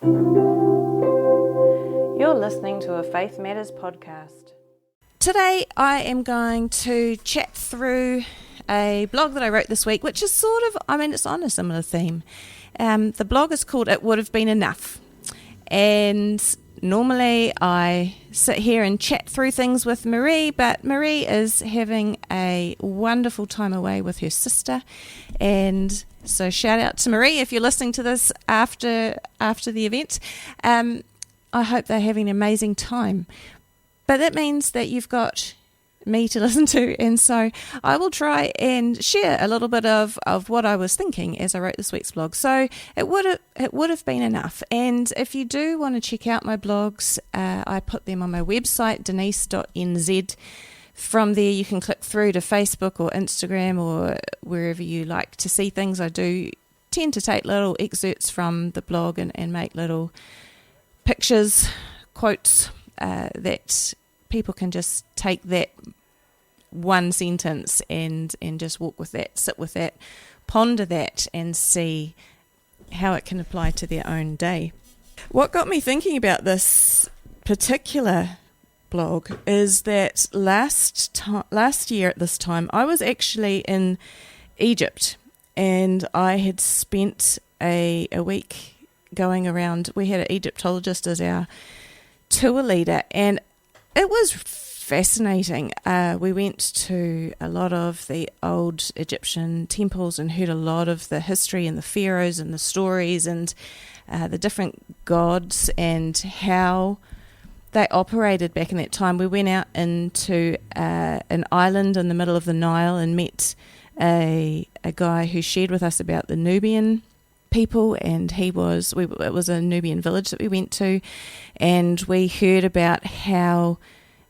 You're listening to a Faith Matters podcast. Today I am going to chat through a blog that I wrote this week, which is it's on a similar theme. The blog is called It Would Have Been Enough. And normally I sit here and chat through things with Marie, but Marie is having a wonderful time away with her sister. And so shout out to Marie if you're listening to this after the event. I hope they're having an amazing time. But that means that you've got me to listen to, and so I will try and share a little bit of what I was thinking as I wrote this week's blog. So it would have been enough. And if you do want to check out my blogs, I put them on my website, denise.nz. From there you can click through to Facebook or Instagram or wherever you like to see things. I do tend to take little excerpts from the blog and make little pictures, quotes, that people can just take that one sentence and just walk with that, sit with that, ponder that and see how it can apply to their own day. What got me thinking about this particular blog is that last year at this time I was actually in Egypt, and I had spent a week going around. We had an Egyptologist as our tour leader, and it was fascinating. We went to a lot of the old Egyptian temples and heard a lot of the history and the pharaohs and the stories and the different gods and how they operated back in that time. We went out into an island in the middle of the Nile and met a guy who shared with us about the Nubian people, and it was a Nubian village that we went to, and we heard about how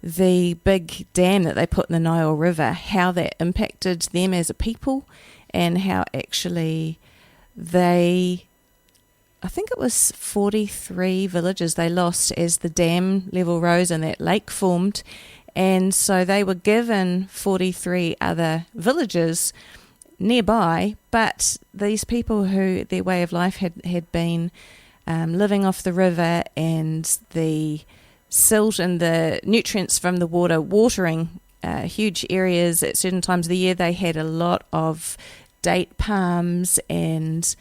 the big dam that they put in the Nile River, how that impacted them as a people, and how actually I think it was 43 villages they lost as the dam level rose and that lake formed, and so they were given 43 other villages nearby, but these people who their way of life had been living off the river and the silt and the nutrients from the water watering huge areas at certain times of the year. They had a lot of date palms, and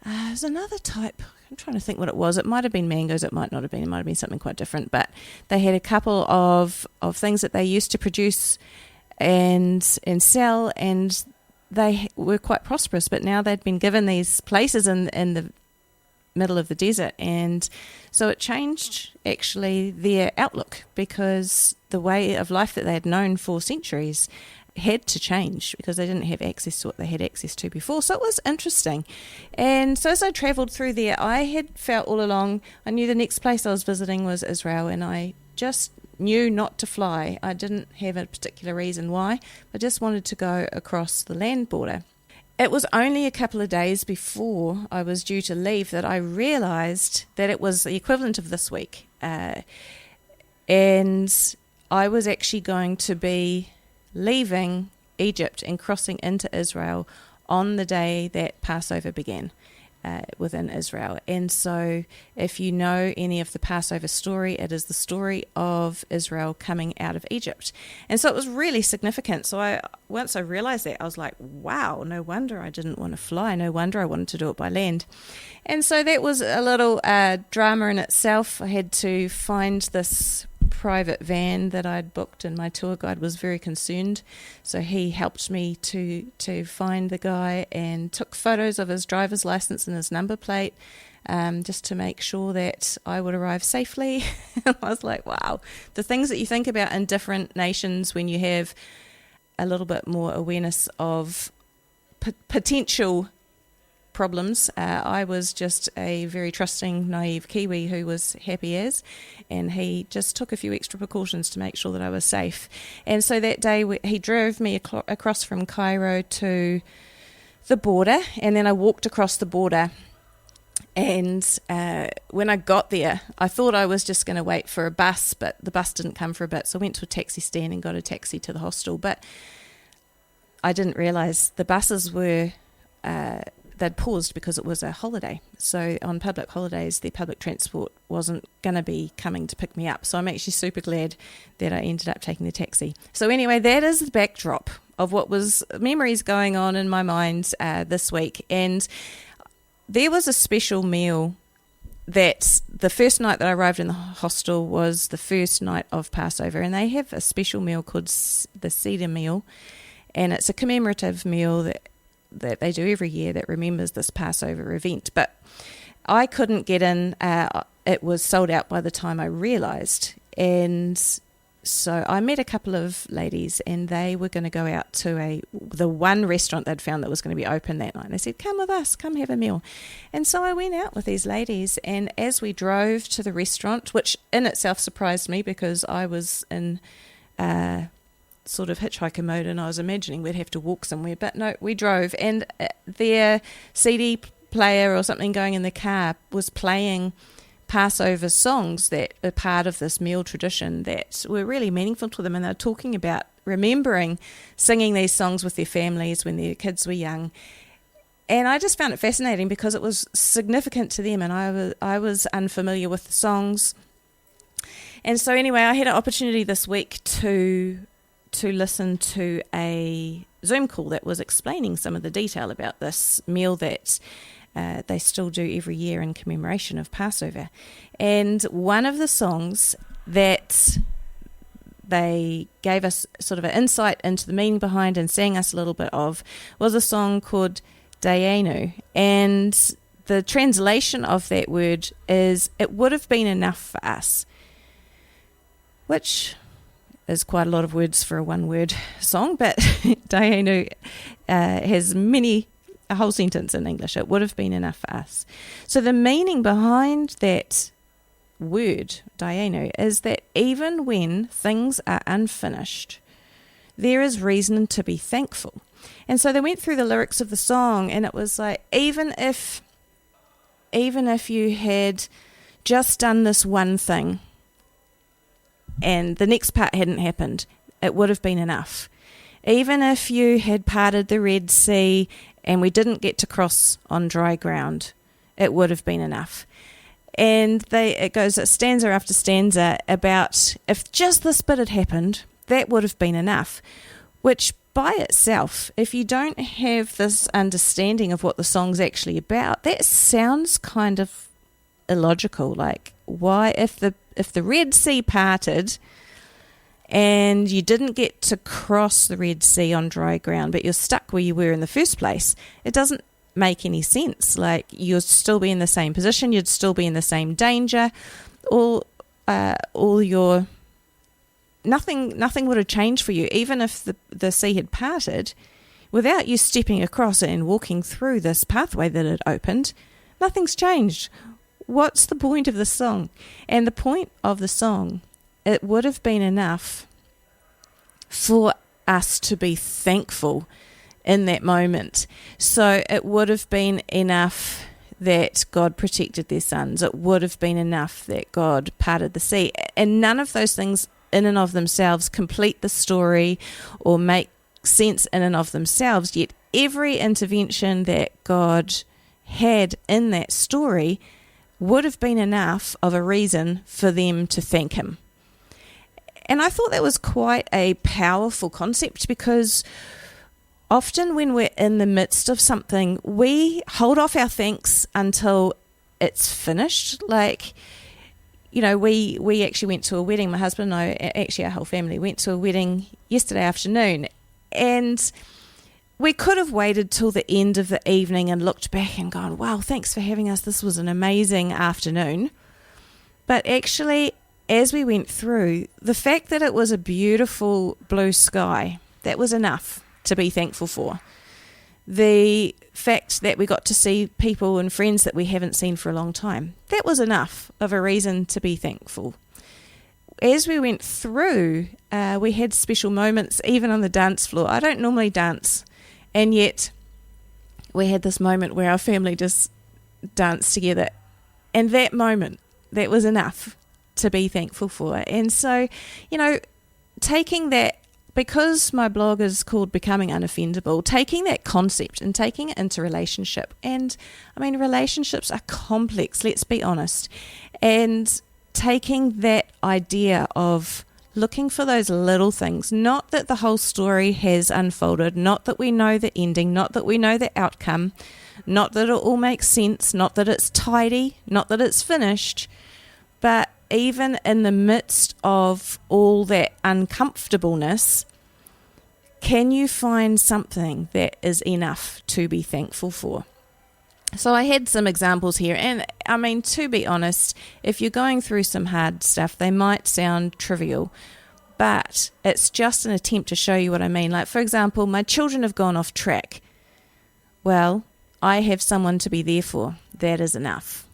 there's another type. I'm trying to think what it was. It might have been mangoes. It might not have been. It might have been something quite different. But they had a couple of things that they used to produce and sell, and they were quite prosperous. But now they'd been given these places in the middle of the desert, and so it changed actually their outlook, because the way of life that they had known for centuries had to change because they didn't have access to what they had access to before. So it was interesting. And so as I travelled through there, I had felt all along, I knew the next place I was visiting was Israel, and I just knew not to fly. I didn't have a particular reason why. I just wanted to go across the land border. It was only a couple of days before I was due to leave that I realised that it was the equivalent of this week. And I was actually going to be leaving Egypt and crossing into Israel on the day that Passover began within Israel. And so if you know any of the Passover story, it is the story of Israel coming out of Egypt. And so it was really significant. So once I realized that, I was like, wow, no wonder I didn't want to fly. No wonder I wanted to do it by land. And so that was a little drama in itself. I had to find this private van that I'd booked, and my tour guide was very concerned, so he helped me to find the guy and took photos of his driver's license and his number plate, just to make sure that I would arrive safely. I was like, wow, the things that you think about in different nations when you have a little bit more awareness of potential problems. I was just a very trusting, naive Kiwi who was happy as, and he just took a few extra precautions to make sure that I was safe. And so that day he drove me across from Cairo to the border, and then I walked across the border. And when I got there, I thought I was just going to wait for a bus, but the bus didn't come for a bit, so I went to a taxi stand and got a taxi to the hostel. But I didn't realise the buses were they'd paused because it was a holiday. So on public holidays, the public transport wasn't going to be coming to pick me up. So I'm actually super glad that I ended up taking the taxi. So anyway, that is the backdrop of what was memories going on in my mind this week. And there was a special meal that the first night that I arrived in the hostel was the first night of Passover, and they have a special meal called the Seder meal, and it's a commemorative meal that they do every year that remembers this Passover event. But I couldn't get in. It was sold out by the time I realised, and so I met a couple of ladies, and they were going to go out to the one restaurant they'd found that was going to be open that night. And they said, come with us, come have a meal. And so I went out with these ladies, and as we drove to the restaurant, which in itself surprised me because I was in sort of hitchhiker mode and I was imagining we'd have to walk somewhere. But no, we drove, and their CD player or something going in the car was playing Passover songs that are part of this meal tradition that were really meaningful to them, and they're talking about remembering singing these songs with their families when their kids were young. And I just found it fascinating because it was significant to them, and I was unfamiliar with the songs. And so anyway, I had an opportunity this week to listen to a Zoom call that was explaining some of the detail about this meal that they still do every year in commemoration of Passover. And one of the songs that they gave us sort of an insight into the meaning behind and sang us a little bit of was a song called Dayenu. And the translation of that word is, it would have been enough for us, which is quite a lot of words for a one-word song, but Dayenu has a whole sentence in English. It would have been enough for us. So the meaning behind that word, Dayenu, is that even when things are unfinished, there is reason to be thankful. And so they went through the lyrics of the song, and it was like, even if you had just done this one thing and the next part hadn't happened, it would have been enough. Even if you had parted the Red Sea and we didn't get to cross on dry ground, it would have been enough. And it goes stanza after stanza about, if just this bit had happened, that would have been enough. Which by itself, if you don't have this understanding of what the song's actually about, that sounds kind of illogical. Like, why, if the Red Sea parted and you didn't get to cross the Red Sea on dry ground, but you're stuck where you were in the first place, it doesn't make any sense. Like, you'd still be in the same position, you'd still be in the same danger, nothing would have changed for you. Even if the sea had parted, without you stepping across it and walking through this pathway that had opened, nothing's changed. What's the point of the song? And the point of the song, it would have been enough for us to be thankful in that moment. So it would have been enough that God protected their sons. It would have been enough that God parted the sea. And none of those things in and of themselves complete the story or make sense in and of themselves, yet every intervention that God had in that story would have been enough of a reason for them to thank him. And I thought that was quite a powerful concept, because often when we're in the midst of something, we hold off our thanks until it's finished. Like, you know, we actually went to a wedding. My husband and I, actually our whole family, went to a wedding yesterday afternoon, and we could have waited till the end of the evening and looked back and gone, wow, thanks for having us. This was an amazing afternoon. But actually, as we went through, the fact that it was a beautiful blue sky, that was enough to be thankful for. The fact that we got to see people and friends that we haven't seen for a long time, that was enough of a reason to be thankful. As we went through, we had special moments, even on the dance floor. I don't normally dance, and yet we had this moment where our family just danced together. And that moment, that was enough to be thankful for. And so, you know, taking that because my blog is called Becoming Unoffendable, taking that concept and taking it into relationship. And I mean, relationships are complex, let's be honest. And taking that idea of looking for those little things, not that the whole story has unfolded, not that we know the ending, not that we know the outcome, not that it all makes sense, not that it's tidy, not that it's finished, but even in the midst of all that uncomfortableness, can you find something that is enough to be thankful for? So I had some examples here, and I mean, to be honest, if you're going through some hard stuff, they might sound trivial, but it's just an attempt to show you what I mean. Like, for example, my children have gone off track. Well, I have someone to be there for. That is enough.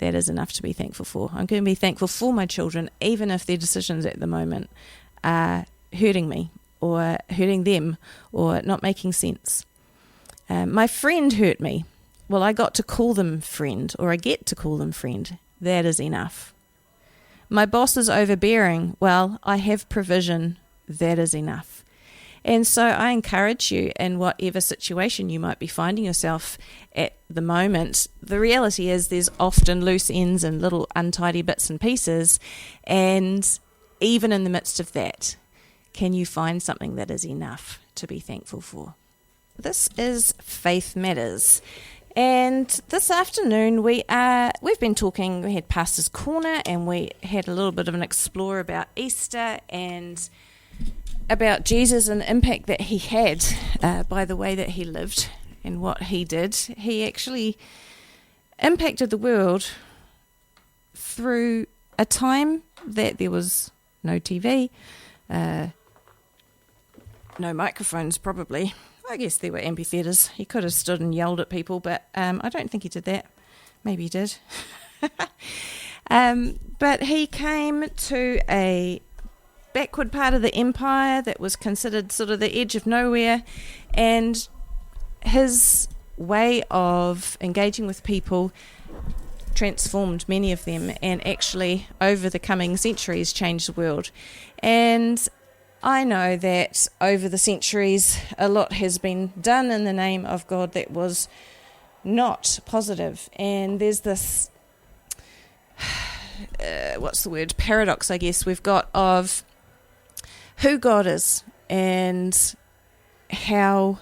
That is enough to be thankful for. I'm going to be thankful for my children, even if their decisions at the moment are hurting me or hurting them or not making sense. My friend hurt me. Well, I got to call them friend, or I get to call them friend. That is enough. My boss is overbearing. Well, I have provision. That is enough. And so I encourage you, in whatever situation you might be finding yourself at the moment, the reality is there's often loose ends and little untidy bits and pieces. And even in the midst of that, can you find something that is enough to be thankful for? This is Faith Matters. And this afternoon we've been talking, we had Pastor's Corner, and we had a little bit of an explore about Easter and about Jesus and the impact that he had by the way that he lived and what he did. He actually impacted the world through a time that there was no TV, no microphones probably. I guess there were amphitheatres. He could have stood and yelled at people, but I don't think he did that. Maybe he did. But he came to a backward part of the empire that was considered sort of the edge of nowhere, and his way of engaging with people transformed many of them, and actually over the coming centuries changed the world. And I know that over the centuries a lot has been done in the name of God that was not positive, and there's this paradox, I guess, we've got of who God is and how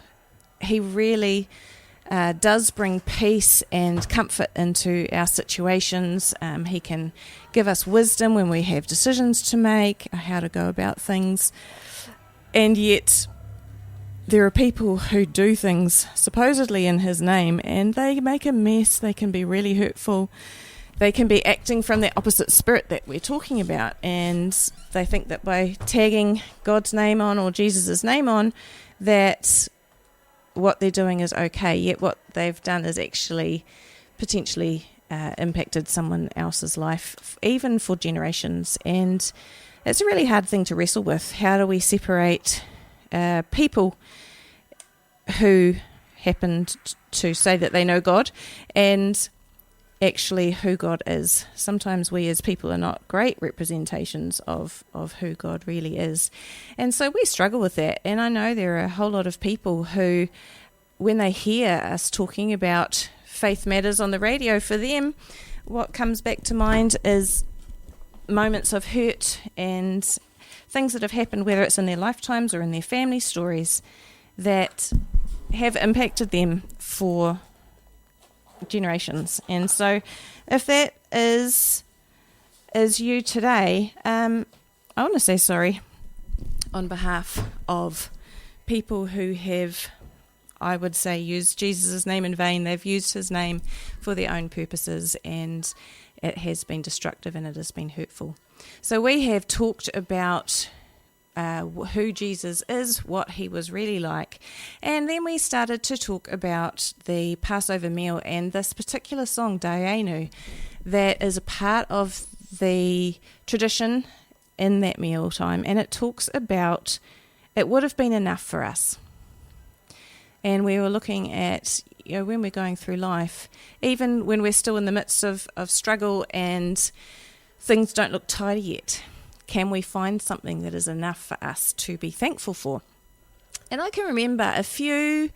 he really does bring peace and comfort into our situations. He can give us wisdom when we have decisions to make, how to go about things. And yet there are people who do things supposedly in his name, and they make a mess. They can be really hurtful. They can be acting from the opposite spirit that we're talking about, and they think that by tagging God's name on or Jesus' name on, that what they're doing is okay, yet what they've done is actually potentially impacted someone else's life, even for generations. And it's a really hard thing to wrestle with. How do we separate people who happened to say that they know God and actually who God is? Sometimes we as people are not great representations of who God really is. And so we struggle with that. And I know there are a whole lot of people who, when they hear us talking about Faith Matters on the radio, for them, what comes back to mind is moments of hurt and things that have happened, whether it's in their lifetimes or in their family stories, that have impacted them for generations. And so if that is you today, I want to say sorry on behalf of people who have, I would say, used Jesus' name in vain. They've used his name for their own purposes, and it has been destructive and it has been hurtful. So we have talked about who Jesus is, what he was really like, and then we started to talk about the Passover meal and this particular song, Dayenu, that is a part of the tradition in that meal time, and it talks about it would have been enough for us. And we were looking at, when we're going through life, even when we're still in the midst of struggle and things don't look tidy yet, can we find something that is enough for us to be thankful for? And I can remember a few,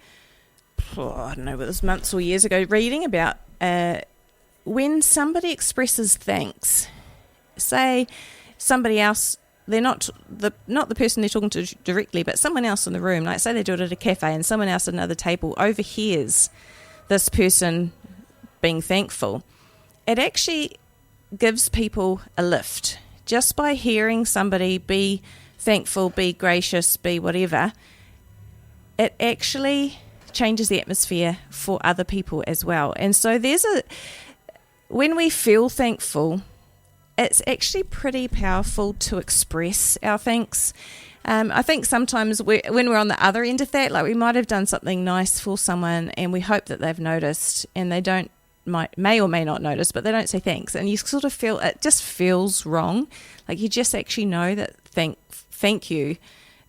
I don't know whether it was months or years ago, reading about when somebody expresses thanks, say somebody else, they're not the person they're talking to directly, but someone else in the room, like say they do it at a cafe and someone else at another table overhears this person being thankful, it actually gives people a lift. Just by hearing somebody be thankful, be gracious, be whatever, it actually changes the atmosphere for other people as well. And so when we feel thankful, it's actually pretty powerful to express our thanks. I think sometimes when we're on the other end of that, like we might have done something nice for someone and we hope that they've noticed, and they may or may not notice, but they don't say thanks, and you sort of feel it just feels wrong. Like you just actually know that thank you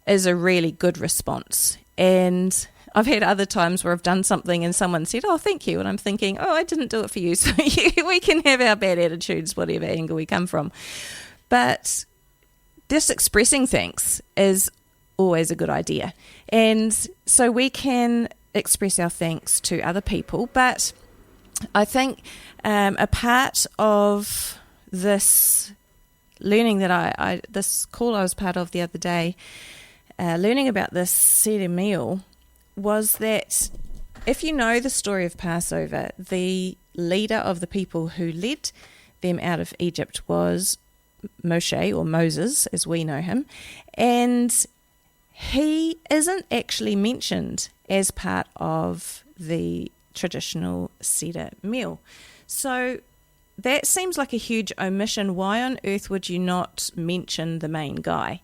is a really good response. And I've had other times where I've done something and someone said, oh, thank you. And I'm thinking, oh, I didn't do it for you. So we can have our bad attitudes, whatever angle we come from. But just expressing thanks is always a good idea. And so we can express our thanks to other people. But I think a part of this learning that this call I was part of the other day, learning about this Seder meal, was that if you know the story of Passover, the leader of the people who led them out of Egypt was Moshe, or Moses as we know him, and he isn't actually mentioned as part of the traditional Seder meal. So that seems like a huge omission. Why on earth would you not mention the main guy?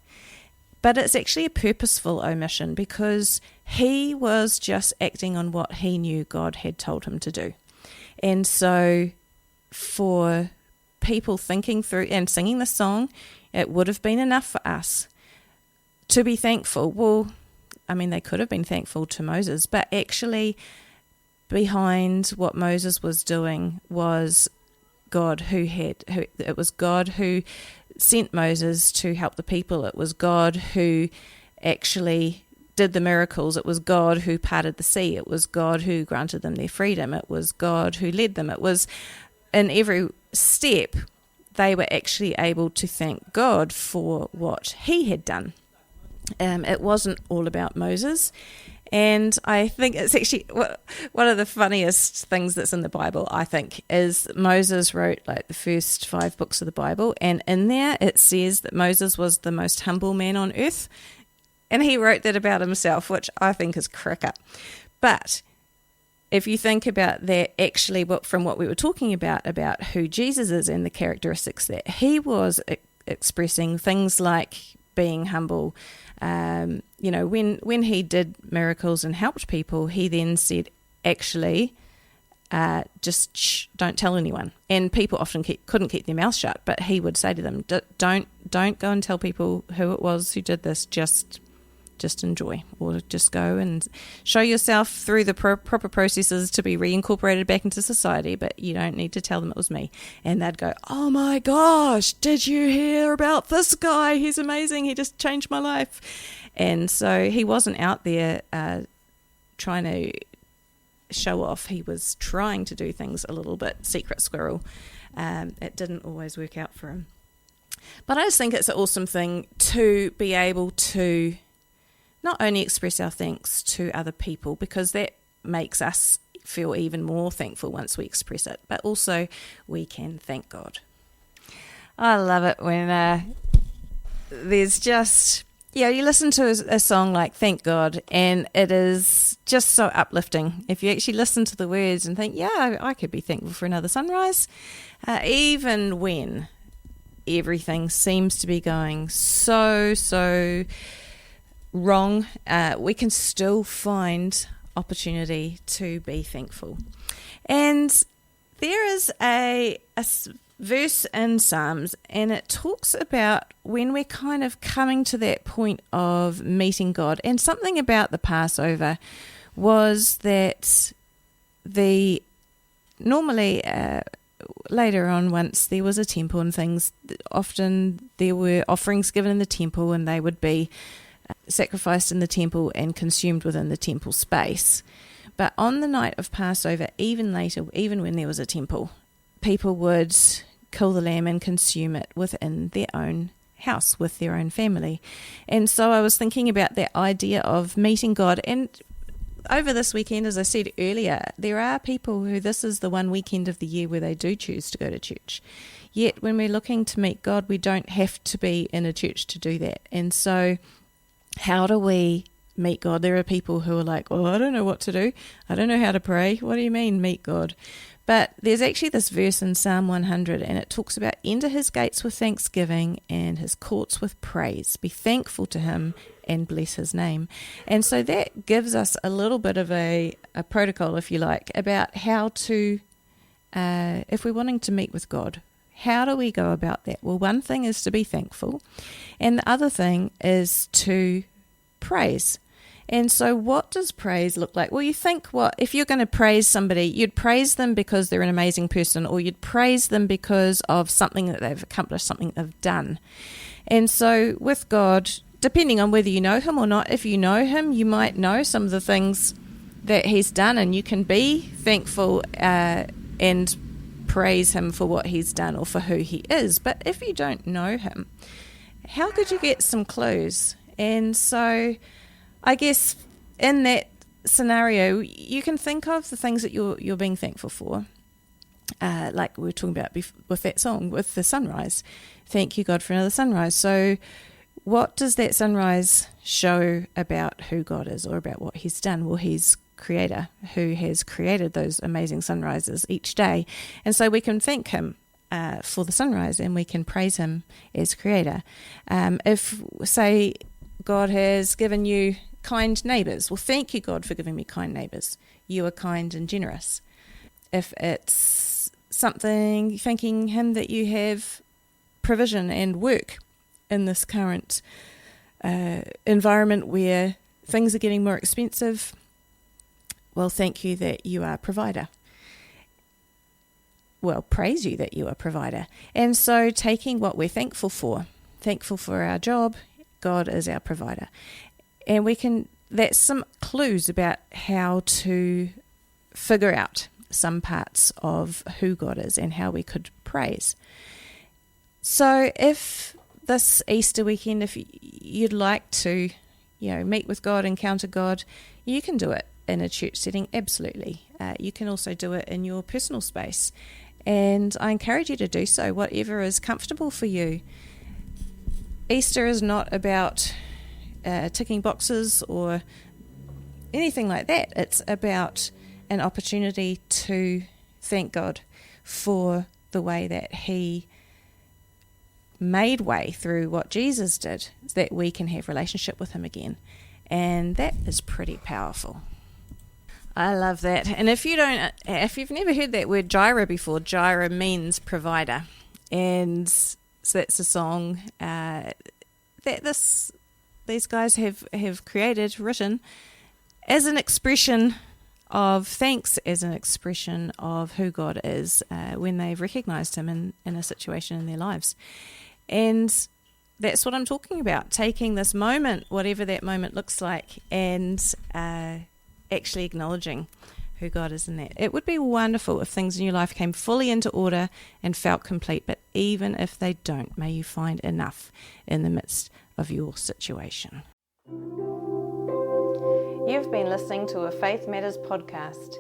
But it's actually a purposeful omission because he was just acting on what he knew God had told him to do. And so for people thinking through and singing the song, it would have been enough for us to be thankful. Well, I mean, they could have been thankful to Moses, but actually behind what Moses was doing was God it was God who sent Moses to help the people. It was God who actually did the miracles. It was God who parted the sea. It was God who granted them their freedom. It was God who led them. It was in every step they were actually able to thank God for what he had done. It wasn't all about Moses. And I think it's actually one of the funniest things that's in the Bible, I think, is Moses wrote like the first 5 books of the Bible. And in there it says that Moses was the most humble man on earth. And he wrote that about himself, which I think is crack up. But if you think about that, actually, from what we were talking about who Jesus is and the characteristics that he was expressing, things like being humble. When he did miracles and helped people, he then said, actually, just don't tell anyone. And people often couldn't keep their mouth shut, but he would say to them, don't go and tell people who it was who did this, just enjoy, or just go and show yourself through the proper processes to be reincorporated back into society, but you don't need to tell them it was me. And they'd go, oh my gosh, did you hear about this guy? He's amazing. He just changed my life. And so he wasn't out there trying to show off. He was trying to do things a little bit secret squirrel. It didn't always work out for him. But I just think it's an awesome thing to be able to not only express our thanks to other people, because that makes us feel even more thankful once we express it, but also we can thank God. I love it when there's just, you listen to a song like Thank God, and it is just so uplifting. If you actually listen to the words and think, yeah, I could be thankful for another sunrise, even when everything seems to be going so wrong, we can still find opportunity to be thankful. And there is a verse in Psalms, and it talks about when we're kind of coming to that point of meeting God. And something about the Passover was that normally later on, once there was a temple and things, often there were offerings given in the temple, and they would be sacrificed in the temple and consumed within the temple space. But on the night of Passover, even later, even when there was a temple, people would kill the lamb and consume it within their own house with their own family. And so I was thinking about that idea of meeting God. And over this weekend, as I said earlier, there are people who this is the one weekend of the year where they do choose to go to church. Yet when we're looking to meet God, we don't have to be in a church to do that. And so how do we meet God? There are people who are like, I don't know what to do. I don't know how to pray. What do you mean, meet God? But there's actually this verse in Psalm 100, and it talks about enter his gates with thanksgiving and his courts with praise. Be thankful to him and bless his name. And so that gives us a little bit of a protocol, if you like, about how to, if we're wanting to meet with God, how do we go about that? Well, one thing is to be thankful, and the other thing is to praise. And so what does praise look like? Well, you think, if you're going to praise somebody, you'd praise them because they're an amazing person, or you'd praise them because of something that they've accomplished, something they've done. And so with God, depending on whether you know him or not, if you know him, you might know some of the things that he's done, and you can be thankful and praise him for what he's done or for who he is. But if you don't know him, how could you get some clues? And so I guess in that scenario, you can think of the things that you're being thankful for, like we were talking about with that song, with the sunrise. Thank you, God, for another sunrise. So what does that sunrise show about who God is or about what he's done? Well, he's creator who has created those amazing sunrises each day. And so we can thank him for the sunrise, and we can praise him as creator. If, say, God has given you kind neighbours, well, thank you, God, for giving me kind neighbours. You are kind and generous. If it's something, thanking him that you have provision and work in this current environment where things are getting more expensive, well, thank you that you are a provider. Well, praise you that you are a provider. And so taking what we're thankful for our job, God is our provider. And that's some clues about how to figure out some parts of who God is and how we could praise. So if this Easter weekend, if you'd like to, meet with God, encounter God, you can do it in a church setting, absolutely. You can also do it in your personal space. And I encourage you to do so, whatever is comfortable for you. Easter is not about ticking boxes or anything like that. It's about an opportunity to thank God for the way that he made way through what Jesus did, so that we can have relationship with him again. And that is pretty powerful. I love that. And if you've never heard that word Jireh before, Jireh means provider. And so that's a song that these guys have created, written, as an expression of thanks, as an expression of who God is when they've recognised him in a situation in their lives. And that's what I'm talking about, taking this moment, whatever that moment looks like, and actually acknowledging who God is in that. It would be wonderful if things in your life came fully into order and felt complete, but even if they don't, may you find enough in the midst of your situation. You've been listening to a Faith Matters podcast.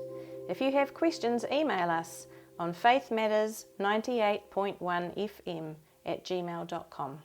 If you have questions, email us on faithmatters98.1fm@gmail.com.